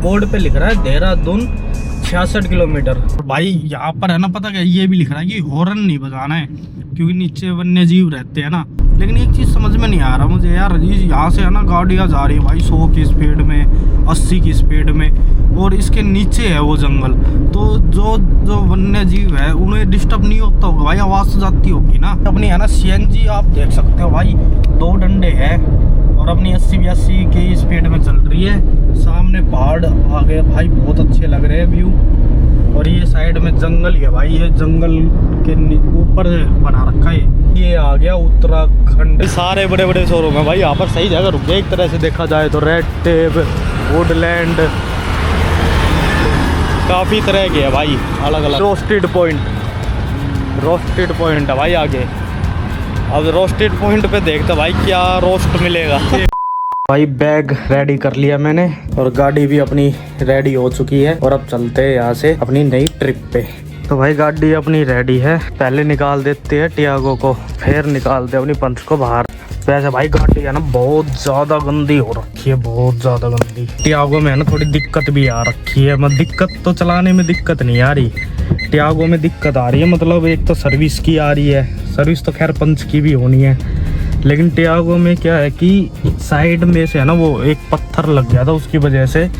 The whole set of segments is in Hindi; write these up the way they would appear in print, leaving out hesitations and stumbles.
बोर्ड पे लिख रहा है देहरादून 66 किलोमीटर। भाई यहाँ पर है ना, पता क्या, ये भी लिख रहा है कि हॉर्न नहीं बजाना है क्योंकि नीचे वन्य जीव रहते हैं ना। लेकिन एक चीज़ समझ में नहीं आ रहा मुझे यार, यहाँ से है ना गाड़ियाँ जा रही है भाई 100 की स्पीड में, 80 की स्पीड में, और इसके नीचे है वो जंगल। तो जो वन्य जीव है उन्हें डिस्टर्ब नहीं होता होगा भाई, आवाज़ तो जाती होगी ना। अपनी है ना CNG आप देख सकते हो भाई, 2 डंडे हैं और अपनी 80-82 की स्पीड में चल रही है। सामने पहाड़ आ गए भाई, बहुत अच्छे लग रहे हैं व्यू। और ये साइड में जंगल ही है भाई, ये जंगल के ऊपर बना रखा है। ये आ गया उत्तराखंड। सारे बड़े बड़े शोरूम है भाई यहाँ पर, सही जगह रुक गए एक तरह से देखा जाए तो। रेड टेप, वुडलैंड, काफ़ी तरह के है भाई अलग अलग। रोस्टेड पॉइंट है भाई आगे। अब रोस्टेड पॉइंट पे देखते भाई क्या रोस्ट मिलेगा। भाई बैग रेडी कर लिया मैंने और गाड़ी भी अपनी रेडी हो चुकी है और अब चलते हैं यहाँ से अपनी नई ट्रिप पे। तो भाई गाड़ी अपनी रेडी है, पहले निकाल देते हैं टियागो को, फिर निकालते हैं अपनी पंच को बाहर। वैसे भाई गाड़ी है ना बहुत ज़्यादा गंदी हो रखी है, बहुत ज़्यादा गंदी। टियागो में है ना थोड़ी दिक्कत भी आ रखी है, मतलब दिक्कत तो चलाने में दिक्कत नहीं आ रही, टियागो में दिक्कत आ रही है। मतलब एक तो सर्विस की आ रही है, सर्विस तो खैर पंच की भी होनी है, लेकिन टियागो में क्या है कि साइड में से है ना वो एक पत्थर लग गया था, उसकी वजह से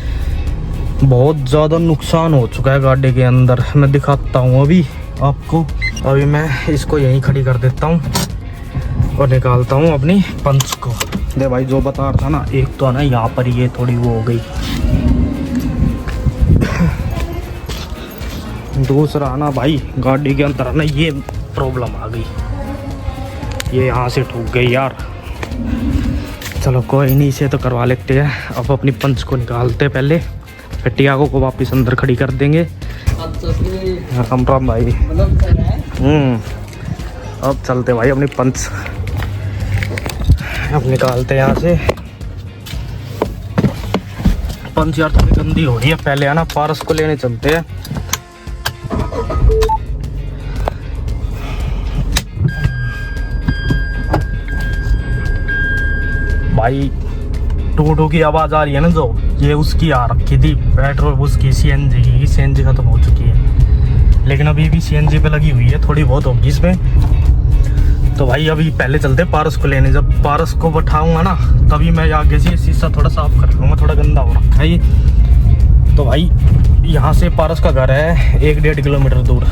बहुत ज़्यादा नुकसान हो चुका है गाड़ी के अंदर। मैं दिखाता हूँ अभी आपको। अभी मैं इसको यहीं खड़ी कर देता हूँ और निकालता हूँ अपनी पंच को। दे भाई जो बता रहा था ना, एक तो है ना यहाँ पर ये थोड़ी वो हो गई, दूसरा ना भाई गाड़ी के अंदर है ना ये प्रॉब्लम आ गई, ये यहाँ से ठूक गई यार। चलो कोई नहीं, इसे तो करवा लेते हैं। अब अपनी पंच को निकालते पहले, फिर टियागो को वापस अंदर खड़ी कर देंगे। राम राम भाई। अब चलते भाई अपनी पंच अब निकालते यहाँ से। पंच यार थोड़ी गंदी हो रही है, पहले है ना पारस को लेने चलते हैं। भाई टू की आवाज़ आ रही है ना जो, ये उसकी आ रखी थी पेट्रोल, उसकी CNG खत्म हो चुकी है, लेकिन अभी भी CNG पे लगी हुई है, थोड़ी बहुत होगी इसमें। तो भाई अभी पहले चलते पारस को लेने, जब पारस को बैठाऊंगा ना तभी मैं आगे से शीशा थोड़ा साफ कर लूँगा, थोड़ा गंदा हो रखा है ये। तो भाई यहाँ से पारस का घर है 1-1.5 किलोमीटर दूर,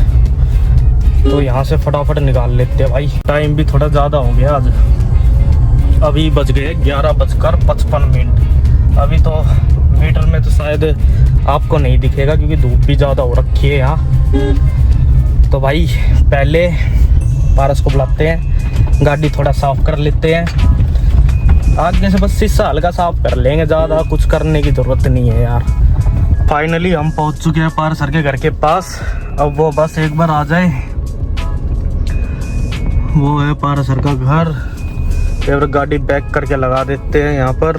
तो यहाँ से फटाफट निकाल लेते हैं भाई। टाइम भी थोड़ा ज़्यादा हो गया आज, अभी बज गए 11:55। अभी तो मीटर में तो शायद आपको नहीं दिखेगा क्योंकि धूप भी ज़्यादा हो रखी है यहाँ। तो भाई पहले पारस को बुलाते हैं, गाड़ी थोड़ा साफ़ कर लेते हैं। आगे से बस शीशा हल्का साफ़ कर लेंगे, ज़्यादा कुछ करने की ज़रूरत नहीं है यार। फाइनली हम पहुँच चुके हैं पारस सर के घर के पास। अब वो बस एक बार आ जाए, वो है पारस सर का घर। फिर गाड़ी बैक करके लगा देते हैं यहाँ पर,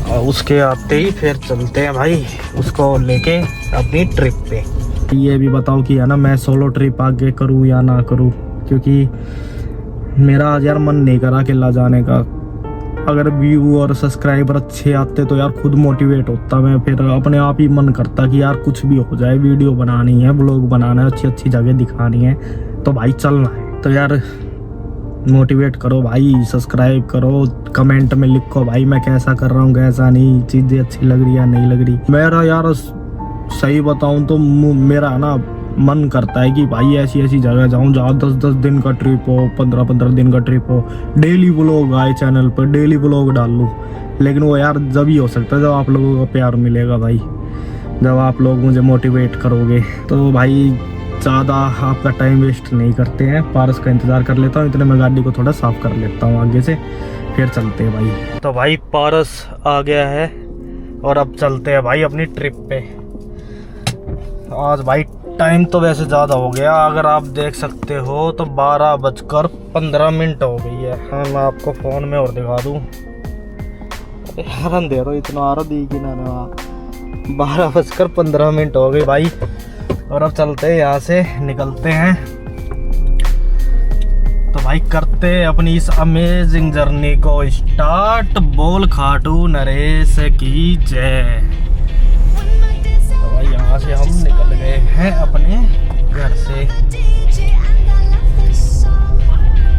और उसके आते ही फिर चलते हैं भाई उसको लेके अपनी ट्रिप पे। ये भी बताओ कि है ना मैं सोलो ट्रिप आगे करूँ या ना करूँ, क्योंकि मेरा आज यार मन नहीं करा अकेला जाने का। अगर व्यू और सब्सक्राइबर अच्छे आते तो यार खुद मोटिवेट होता मैं, फिर अपने आप ही मन करता कि यार कुछ भी हो जाए, वीडियो बनानी है, ब्लॉग बनाना है, अच्छी अच्छी जगह दिखानी है, तो भाई चलना है। तो यार मोटिवेट करो भाई, सब्सक्राइब करो, कमेंट में लिखो भाई मैं कैसा कर रहा हूँ, कैसा नहीं, चीज़ें अच्छी लग रही है नहीं लग रही। मेरा यार सही बताऊँ तो मेरा ना मन करता है कि भाई ऐसी ऐसी जगह जाऊँ जहाँ 10-10 दिन का ट्रिप हो, 15-15 दिन का ट्रिप हो, डेली व्लॉग आए चैनल पर, डेली व्लॉग डाल लूँ। लेकिन वो यार जब ही हो सकता है जब आप लोगों का प्यार मिलेगा भाई, जब आप लोग मुझे मोटिवेट करोगे। तो भाई ज़्यादा आपका टाइम वेस्ट नहीं करते हैं, पारस का इंतज़ार कर लेता हूँ, इतने मैं गाड़ी को थोड़ा साफ़ कर लेता हूँ आगे से, फिर चलते हैं भाई। तो भाई पारस आ गया है और अब चलते हैं भाई अपनी ट्रिप पे। आज भाई टाइम तो वैसे ज़्यादा हो गया, अगर आप देख सकते हो तो 12:15 हो गई है। हाँ मैं आपको फ़ोन में और दिखा दूँ, अरे दे रहा इतना आ रहा दी कि ना 12:15 हो गई भाई। और अब चलते हैं यहाँ से, निकलते हैं। तो भाई करते अपनी इस अमेजिंग जर्नी को स्टार्ट। बोल खाटू नरेश की जय। तो भाई यहाँ से हम निकल गए हैं अपने घर से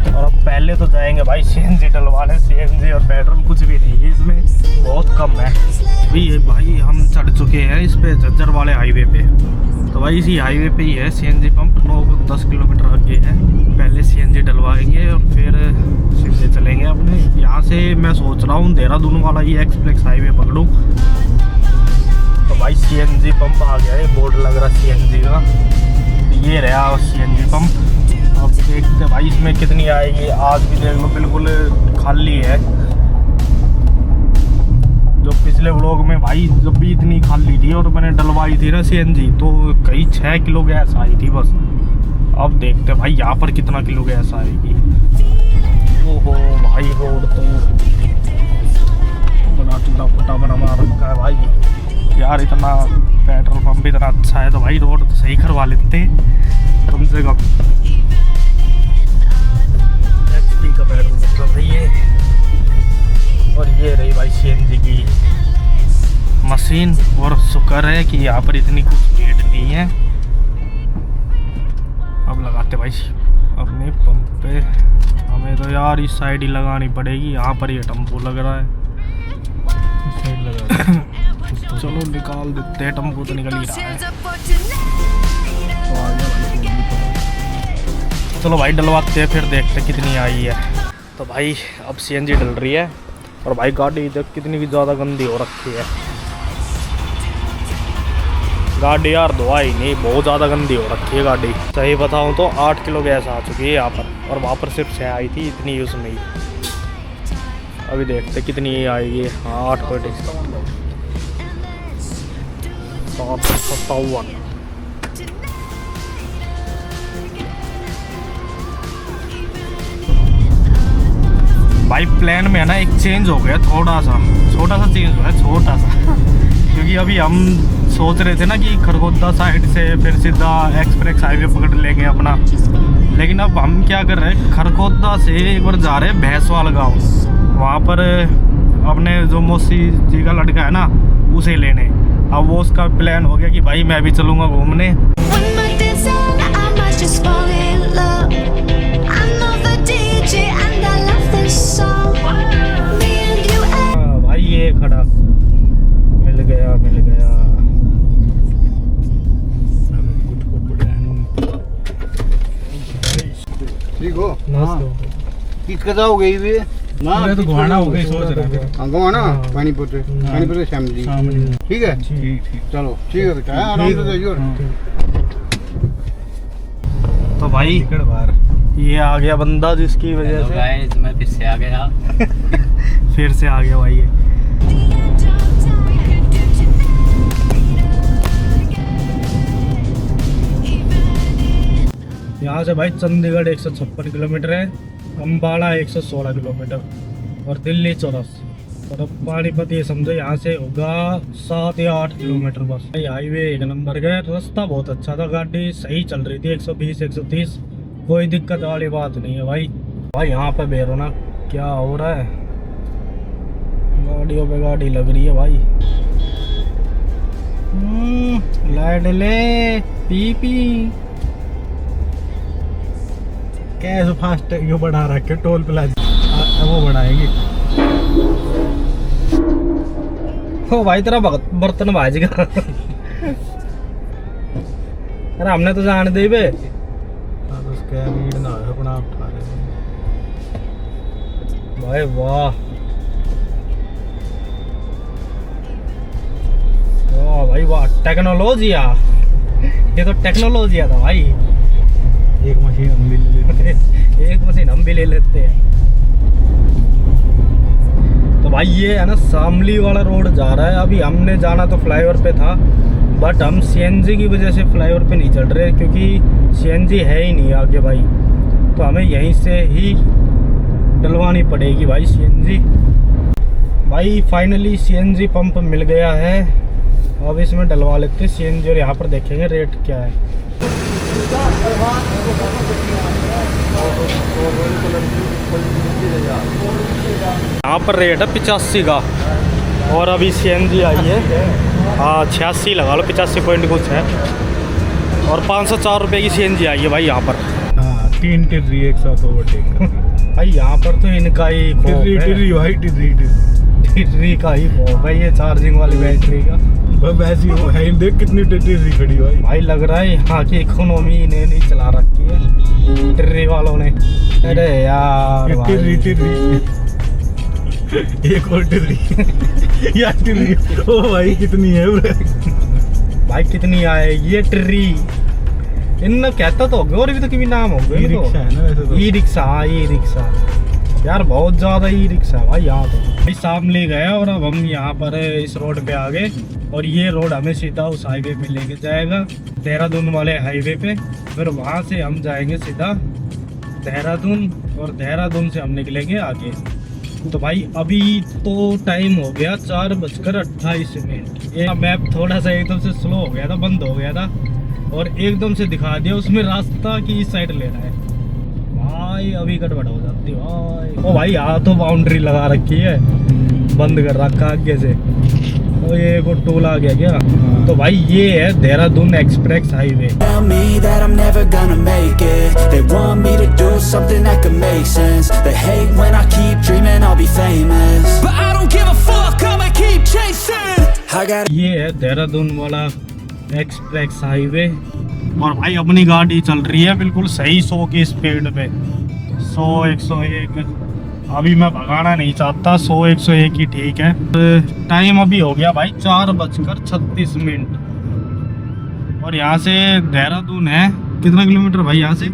और अब पहले तो जाएंगे भाई सीएनजी डलवाने। सीएनजी और पेट्रोल कुछ भी नहीं है इसमें, बहुत कम है। भाई हम चढ़ चुके हैं इस पे झज्जर वाले हाईवे पे। तो भाई इसी हाईवे पे ही है सीएनजी पंप, 9-10 किलोमीटर आगे है। पहले सीएनजी डलवाएंगे और फिर सीधे चलेंगे अपने यहाँ से। मैं सोच रहा हूँ देहरादून वाला ये एक्सप्रेस हाईवे पकड़ूँ। तो भाई सीएनजी पंप आ गया है, बोर्ड लग रहा सीएनजी का। ये रहा सीएनजी पंप। अब देखते भाई इसमें कितनी आएगी। आज भी देख लो बिल्कुल खाली है। जो पिछले व्लॉग में भाई जब भी इतनी खाली थी और मैंने डलवाई थी ना सीएनजी, तो कई 6 किलो गैस आई थी बस। अब देखते भाई यहाँ पर कितना किलो गैस आएगी। ओहो भाई रोड तो बड़ा टूटा फूटा बना मार रखा है भाई यार। इतना पेट्रोल पंप इतना अच्छा है तो भाई रोड तो सही करवा लेते कम से कम। HP का पेट्रोल पंप भाई ये। और ये रही भाई सीएनजी की मशीन। और शुक्र है कि यहाँ पर इतनी कुछ भीड़ नहीं है। अब लगाते भाई अपने पंप पे। हमें तो यार इस साइड ही लगानी पड़ेगी, यहाँ पर ये टेम्पो लग रहा है। इस साइड लगा चलो निकाल देते हैं, टेम्पो तो निकल ही रहा है। तो चलो भाई डलवाते हैं फिर देखते हैं कितनी आई है। तो भाई अब सीएनजी डल रही है और भाई गाड़ी देख कितनी भी ज़्यादा गंदी हो रखी है। गाड़ी यार धोआ ही नहीं, बहुत ज़्यादा गंदी हो रखी है गाड़ी। सही बताऊं तो 8 किलो गैस आ चुकी है यहाँ पर, और वहाँ पर सिर्फ 6 आई थी इतनी उसमें ही। अभी देखते कितनी आएगी। हाँ 8.57। भाई प्लान में है ना एक चेंज हो गया, छोटा सा चेंज हुआ है, छोटा सा। क्योंकि अभी हम सोच रहे थे ना कि खरगोदा साइड से फिर सीधा एक्सप्रेस हाईवे पकड़ लेंगे अपना। लेकिन अब हम क्या कर रहे हैं, खरगोदा से एक बार जा रहे हैं भैंसवाल गाँव। वहाँ पर अपने जो मौसी जी का लड़का है ना उसे लेने। अब वो उसका प्लान हो गया कि भाई मैं भी चलूँगा घूमने। भाई ये खड़ा मिल गया। ठीक हो किसका जाओगे ये ना? तो गोहाना हो गई सोच रहे थे। हां गोहाना पानीपत से शामली। ठीक है ठीक चलो ठीक है बेटा आराम से जाइए। तो भाई ये आ गया बंदा जिसकी वजह से गाइस मैं फिर से आ गया। फिर से आ गया भाई ये। यहाँ से भाई चंडीगढ़ 156 किलोमीटर है, अम्बाला 116 किलोमीटर और दिल्ली 84। और अब पानीपत ये समझो यहाँ से होगा 7 या 8 किलोमीटर बस। भाई हाईवे 1 नंबर का, रास्ता बहुत अच्छा था, गाड़ी सही चल रही थी 120-130, कोई दिक्कत वाली बात नहीं है भाई। भाई यहाँ पे बेरो ना क्या हो रहा है, गाड़ियों पे गाड़ी लग रही है भाई। लाइट ले पी कैसे फास्ट यो बढ़ा रखे टोल प्लाजा वो बढ़ाएंगे। ओ भाई तेरा बर्तन बाजेगा। अरे हमने तो जान दे बे उसका रीड ना हो अपना उठा रहे भाई। वाह वाह भाई वाह, टेक्नोलॉजी ये तो टेक्नोलॉजी था भाई। एक मशीन हम भी ले लेते हैं। तो भाई ये है ना शामली वाला रोड जा रहा है। अभी हमने जाना तो फ्लाईओवर पे था, बट हम सीएनजी की वजह से फ्लाईओवर पे नहीं चढ़ रहे क्योंकि सीएनजी है ही नहीं आगे भाई। तो हमें यहीं से ही डलवानी पड़ेगी भाई सीएनजी। भाई फाइनली सीएनजी पंप मिल गया है, अब इसमें डलवा लेते हैं सीएनजी और यहाँ पर देखेंगे रेट क्या है। यहाँ पर रेट है 85 का और अभी CNG आई है। हाँ 86 लगा लो, 85 पॉइंट कुछ है और 504 रुपये की CNG आई है भाई यहाँ पर। हाँ 3 टिर्री एक साथ ओवरटेक भाई यहाँ पर तो इनका ही टिर्री का ही भोग है ये चार्जिंग वाली बैटरी का। बस ऐसी हो है, देख कितनी टिर्री खड़ी भाई। भाई लग रहा है यहाँ की इकोनॉमी इन्हें नहीं चला रखी है टिर्री वालों ने। अरे यार टिर्री एक और टिर्री यार टिर्री ओ भाई कितनी है भाई कितनी आएगी ये टिर्री। इन कहता तो होगा और भी तो कभी नाम हो गए। ई-रिक्शा है ना वैसे तो। ई-रिक्शा, हाँ ई-रिक्शा यार बहुत ज्यादा ई-रिक्शा भाई यहाँ तो। भाई सामने गया और अब हम यहाँ पर इस रोड पे आ गए और ये रोड हमें सीधा उस हाईवे पे लेके जाएगा, देहरादून वाले हाईवे पे। फिर वहाँ से हम जाएंगे सीधा देहरादून और देहरादून से हम निकलेंगे आगे। तो भाई अभी तो टाइम हो गया 4:28। ये मैप थोड़ा सा एकदम से स्लो हो गया था, बंद हो गया था और एकदम से दिखा दिया उसमें रास्ता की इस साइड लेना है। भाई अभी गड़बड़ हो जाती है भाई। ओ भाई यहाँ तो बाउंड्री लगा रखी है, बंद कर रखा आगे से। तो ये को टोल आ गया क्या? तो भाई ये है Dehradun express highway. Tell me that I'm never gonna make it. They want me to do something that could make sense. They hate when I keep dreaming I'll be famous, but I don't give a fuck, I'ma keep chasing. I got ये है देहरादून वाला एक्सप्रेस हाईवे और भाई अपनी गाड़ी चल रही है बिल्कुल सही 100 की स्पीड पे। 100 101 अभी मैं भगाना नहीं चाहता, 100 101 ही ठीक है। टाइम अभी हो गया भाई 4:36 और यहाँ से देहरादून है कितना किलोमीटर भाई? यहाँ से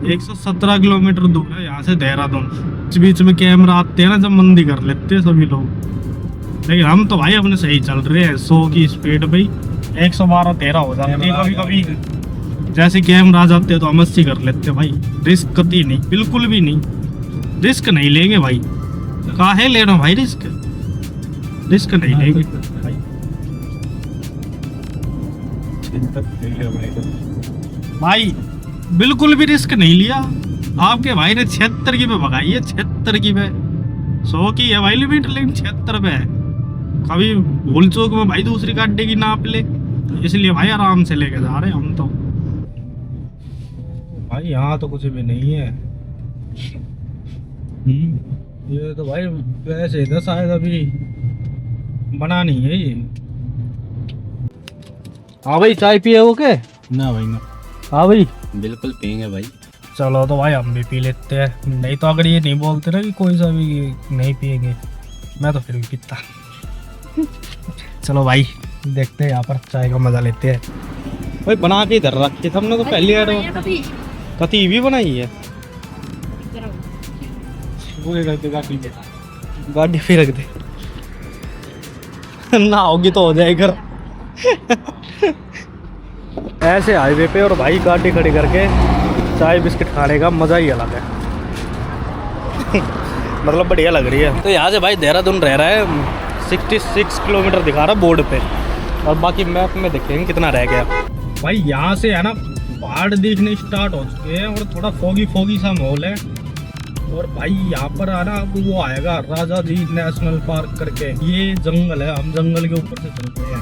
117 किलोमीटर दूर है यहाँ से देहरादून। इस बीच में कैमरा आते हैं ना जब मंदी कर लेते हैं सभी लोग, लेकिन हम तो भाई अपने सही चल रहे हैं 100 की स्पीड पे। 112-13 हो जाती है कभी कभी, जैसे कैमरा आ जाते हैं तो हम 80 कर लेते हैं भाई। रिस्क कती नहीं, बिल्कुल भी नहीं, रिस्क नहीं लेंगे भाई। काहे ले रहे हो भाई रिस्क? रिस्क नहीं लेंगे भाई, बिल्कुल भी रिस्क नहीं लिया। आपके भाई ने 76 की पे भगाई है, 76 की पे। 100 की है भाई लिमिट, लेकिन 76 पे है। कभी भूल चूक में भाई दूसरी गाड़ी की नाप ले, इसलिए भाई आराम से लेके जा रहे हैं हम तो। भाई यहाँ तो कुछ भी नहीं है। ये तो भाई वैसे था शायद अभी बना नहीं है ये। हाँ भाई चाय पिए हो के? ना भाई ना। हाँ भाई बिल्कुल पियेंगे भाई। चलो तो भाई हम भी पी लेते हैं। नहीं तो अगर ये नहीं बोलते ना कि कोई सा भी नहीं पिएंगे, मैं तो फिर भी पीता। चलो भाई देखते हैं यहाँ पर चाय का मजा लेते हैं। भाई बना के इधर रखी हमने तो पहली ऐड कती भी बनाई है। गाड़ी फिर रख दे ना होगी तो हो जाएगा। ऐसे हाईवे पे और भाई गाड़ी खड़ी करके चाय बिस्किट खाने का मज़ा ही अलग है। मतलब बढ़िया लग रही है। तो यहाँ से भाई देहरादून रह रहा है 66 किलोमीटर दिखा रहा है बोर्ड पे, और बाकी मैप में देखेंगे कितना रह गया। भाई यहाँ से है ना पहाड़ दिखने स्टार्ट हो चुके हैं और थोड़ा फोगी सा माहौल है। और भाई यहाँ पर आना वो आएगा राजा जी नेशनल पार्क करके, ये जंगल है। हम जंगल के ऊपर से चलते हैं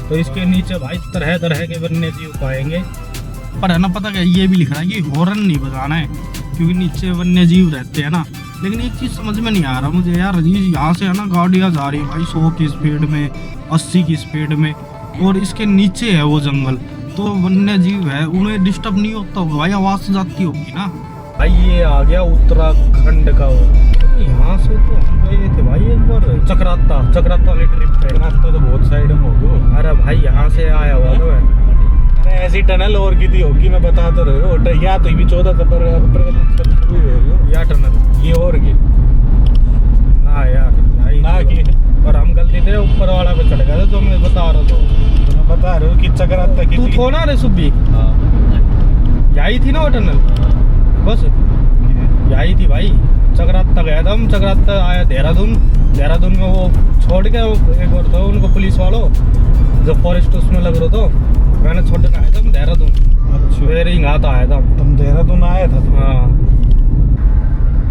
तो इसके नीचे भाई तरह तरह के वन्य जीव पाएंगे। पर है ना पता क्या, ये भी लिख रहा है कि हॉर्न नहीं बजाना है क्योंकि नीचे वन्य जीव रहते हैं ना। लेकिन एक चीज़ समझ में नहीं आ रहा मुझे यार, यहाँ से है ना गाड़ियाँ जा रही है भाई 100 की स्पीड में, 80 की स्पीड में, और इसके नीचे है वो जंगल, तो वन्य जीव है उन्हें डिस्टर्ब नहीं होता होगा भाई, आवाज़ जाती होगी ना भाई। ये आ गया उत्तराखंड का वो। यहाँ से तो हम गए थे भाई एक बार चक्राता वाली ट्रिप पे। रास्ता तो बहुत साइड में होगा। अरे भाई यहाँ से आया हुआ तो है। अरे ऐसी टनल और की थी होगी, मैं बता तो रही हूँ। या तो भी 14 या टनल ये और की ना यार भाई ना की। और हम गलती थे ऊपर वाला पे चढ़ गए थे, तो मैं बता रहा था। तो मैं बता रहा हूँ कि चक्राता की तू थो ना रे सुब्बी, यही थी ना वो टनल, बस यही थी भाई। चक्राता गया था हम, चक्राता आया देहरादून में वो छोड़ के एक और था उनको पुलिस वालों जो फॉरेस्ट उसमें लग रहा था, मैंने छोड़ के आया था हम देहरादून। अच्छा, फिर यहाँ तो आया था। तुम देहरादून आया था? हाँ।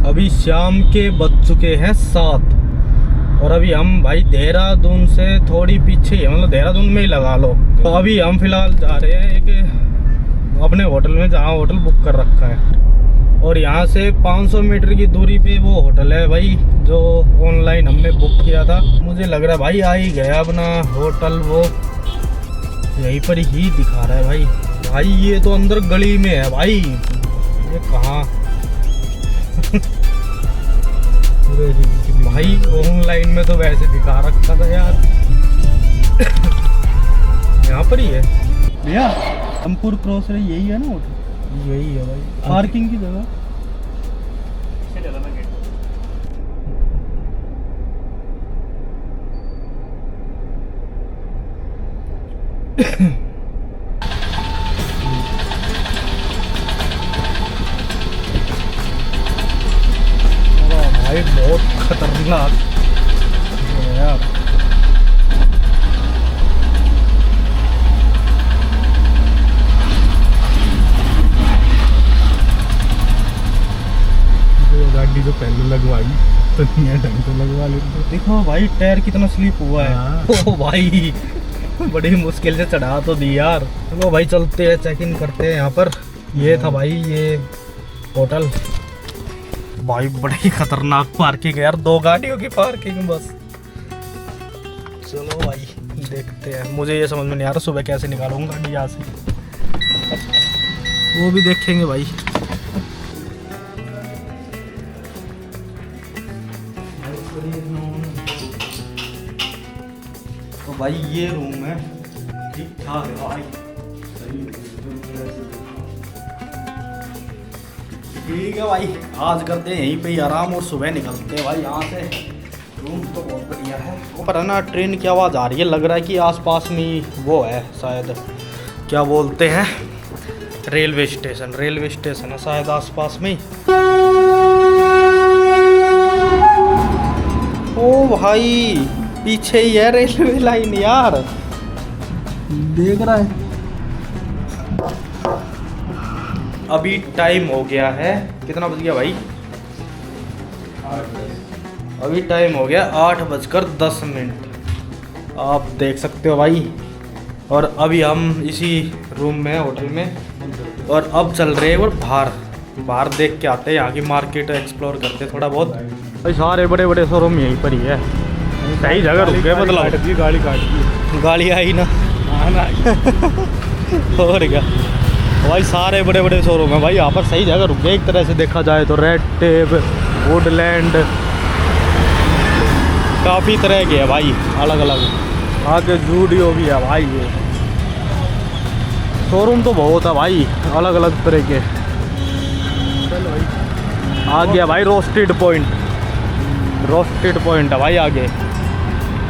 अभी शाम के बज चुके हैं 7 और अभी हम भाई देहरादून से थोड़ी पीछे ही, मतलब देहरादून में ही लगा लो। तो अभी हम फिलहाल जा रहे हैं एक अपने होटल में, जहाँ होटल बुक कर रखा है, और यहाँ से 500 मीटर की दूरी पे वो होटल है भाई जो ऑनलाइन हमने बुक किया था। मुझे लग रहा है भाई आ ही गया अपना होटल, वो यहीं पर ही दिखा रहा है भाई। भाई ये तो अंदर गली में है भाई, ये कहाँ भाई ऑनलाइन में तो वैसे दिखा रखा था यार। यहाँ पर ही है भैया, रामपुर क्रॉस है, यही है ना होटल? यही है भाई, पार्किंग की जगह। भाई बहुत खतरनाक है यार। गाड़ी जो पहले लगवाई तो नहीं ढंग से लगवा लेते। देखो भाई टायर कितना स्लिप हुआ है। ओ भाई बड़ी मुश्किल से चढ़ा तो दी यार। चलो भाई चलते हैं, चेक इन करते हैं यहाँ पर। ये था भाई ये होटल। भाई बड़ी खतरनाक पार्किंग है यार, 2 गाड़ियों की पार्किंग बस। चलो भाई देखते हैं। मुझे ये समझ में नहीं आ रहा सुबह कैसे निकालूंगा गाड़ी यहाँ से, वो भी देखेंगे भाई। तो भाई ये रूम है, ठीक ठाक है भाई, ठीक है भाई। आज करते हैं यहीं पे ही आराम और सुबह निकलते हैं भाई यहाँ से। रूम तो बहुत बढ़िया है। ऊपर है ना ट्रेन की आवाज़ आ रही है, लग रहा है कि आसपास में वो है शायद, क्या बोलते हैं, रेलवे स्टेशन। रेलवे स्टेशन है शायद आसपास में ही। ओ भाई पीछे ही है रेलवे लाइन यार, देख रहा है। अभी टाइम हो गया है, कितना बज गया भाई? अभी टाइम हो गया 8:10। आप देख सकते हो भाई। और अभी हम इसी रूम में होटल में, और अब चल रहे हैं वो बाहर देख के आते हैं, यहाँ की मार्केट एक्सप्लोर करते हैं थोड़ा बहुत। भाई सारे बड़े बड़े शोरूम यहीं पर ही है, सही जगह रुक गए। मतलब गाड़ी काट दी, गाड़ी आई ना और क्या भाई, सारे बड़े बड़े शोरूम है भाई यहाँ पर, सही जगह रुक गए एक तरह से देखा जाए तो। रेड टेप, वुडलैंड, काफ़ी तरह के है भाई अलग अलग। आगे जूडियो भी है भाई, ये शोरूम तो बहुत है भाई अलग अलग तरह के। आ गया भाई रोस्टेड पॉइंट, रोस्टेड पॉइंट है भाई आगे।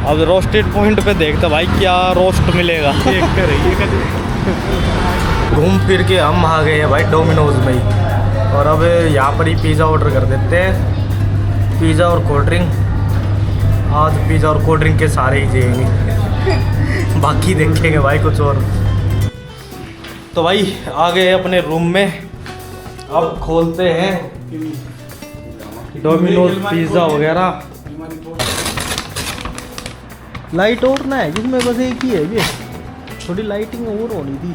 अब रोस्टेड पॉइंट पे देखते भाई क्या रोस्ट मिलेगा। देखते रहिए। घूम फिर के हम आ गए हैं भाई डोमिनोज में ही, और अब यहाँ पर ही पिज़्ज़ा ऑर्डर कर देते हैं। पिज़्ज़ा और कोल्ड ड्रिंक, आज पिज़्ज़ा और कोल्ड ड्रिंक के सारे ही जाएंगे बाकी देखेंगे भाई कुछ और। तो भाई आ गए अपने रूम में, अब खोलते हैं डोमिनोज पिज़्ज़ा वगैरह। लाइट और ना है जिसमें, बस एक ही है ये, थोड़ी लाइटिंग और होनी थी।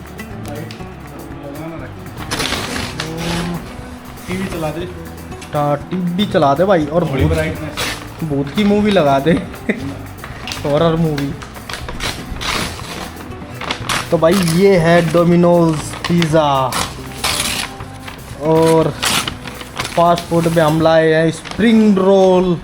टीवी चला दे, टीवी चला दे भाई, और भूत की मूवी लगा दे हॉरर मूवी। तो भाई ये है डोमिनोज पिज़्ज़ा, और फास्ट फूड में हम लाए हैं spring roll.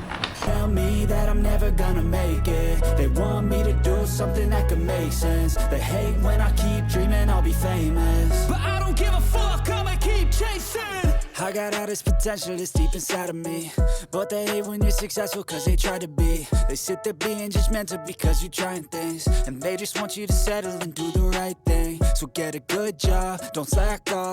Something that could make sense. They hate when I keep dreaming I'll be famous, but I don't give a fuck, I'ma keep chasing. I got all this potential that's deep inside of me, but they hate when you're successful cause they try to be. They sit there being judgmental because you're trying things, and they just want you to settle and do the right thing. So get a good job, don't slack off.